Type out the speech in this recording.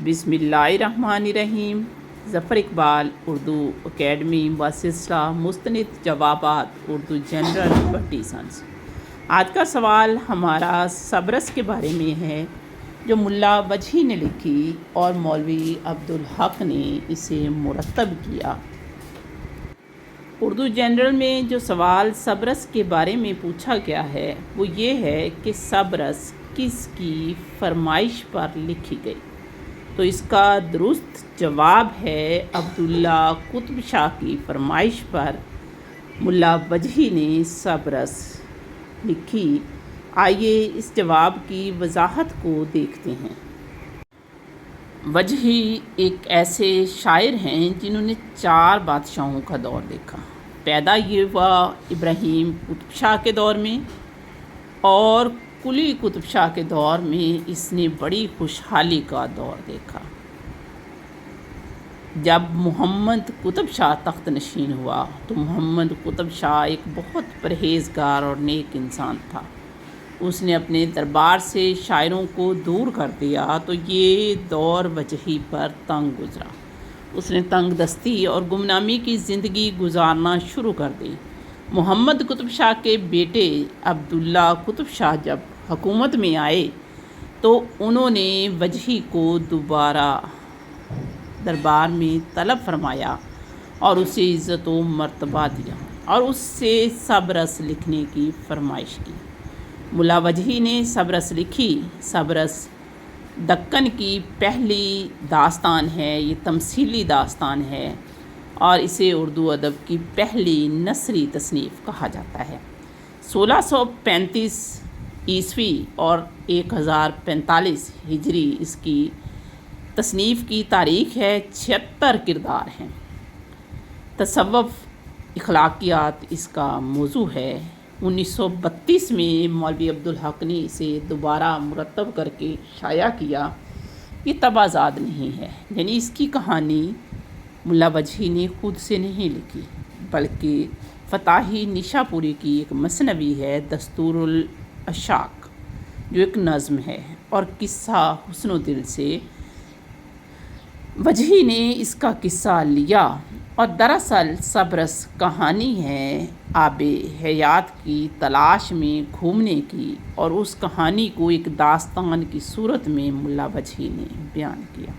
बिस्मिल्लाहिर्रहमानिर्रहीम। ज़फ़र इकबाल उर्दू अकेडमी व सिलसिला मुस्तनिद जवाबात उर्दू जनरल पटिशन्स। आज का सवाल हमारा सबरस के बारे में है, जो मुल्ला वजही ने लिखी और मौलवी अब्दुल हक ने इसे मुरतब किया। उर्दू जनरल में जो सवाल सबरस के बारे में पूछा गया है वो ये है कि सबरस किसकी फरमाइश पर लिखी गई। तो इसका दुरुस्त जवाब है अब्दुल्ला कुतुब शाह की फरमाइश पर मुल्ला वजही ने सबरस लिखी। आइए इस जवाब की वजाहत को देखते हैं। वजही एक ऐसे शायर हैं जिन्होंने 4 बादशाहों का दौर देखा। पैदा ये हुआ इब्राहिम कुतुब शाह के दौर में, और कुली कुतुब शाह के दौर में इसने बड़ी खुशहाली का दौर देखा। जब मोहम्मद कुतुब शाह तख्त नशीन हुआ तो मोहम्मद कुतुब शाह एक बहुत परहेज़गार और नेक इंसान था। उसने अपने दरबार से शायरों को दूर कर दिया तो ये दौर वजही पर तंग गुजरा। उसने तंग दस्ती और गुमनामी की ज़िंदगी गुजारना शुरू कर दी। मोहम्मद कुतुब शाह के बेटे अब्दुल्ला कुतुब शाह जब हुकूमत में आए तो उन्होंने वजही को दोबारा दरबार में तलब फरमाया और उसे इज़्ज़त व मर्तबा दिया और उससे सबरस लिखने की फरमाइश की। मुल्ला वजही ने सबरस लिखी। सबरस दक्कन की पहली दास्तान है, ये तमसीली दास्तान है और इसे उर्दू अदब की पहली नसरी तसनीफ़ कहा जाता है। 1635 ईस्वी और 1045 हिजरी इसकी तसनीफ़ की तारीख़ है। 76 किरदार हैं। तसव्वुफ़ इखलाकियात इसका मौजू है। 1932 में मौलवी अब्दुल हक ने इसे दोबारा मुरतब करके शाया किया। ये तब आज़ाद नहीं है, यानी इसकी कहानी मुल्ला वजही ने खुद से नहीं लिखी, बल्कि फ़ताही निशापुरी की एक मसनवी है, दस्तूरुल अशाक, जो एक नज़्म है और किस्सा हुस्न-ओ-दिल से वजही ने इसका किस्सा लिया। और दरअसल सबरस कहानी है आबे हयात की तलाश में घूमने की, और उस कहानी को एक दास्तान की सूरत में मुल्ला वजही ने बयान किया।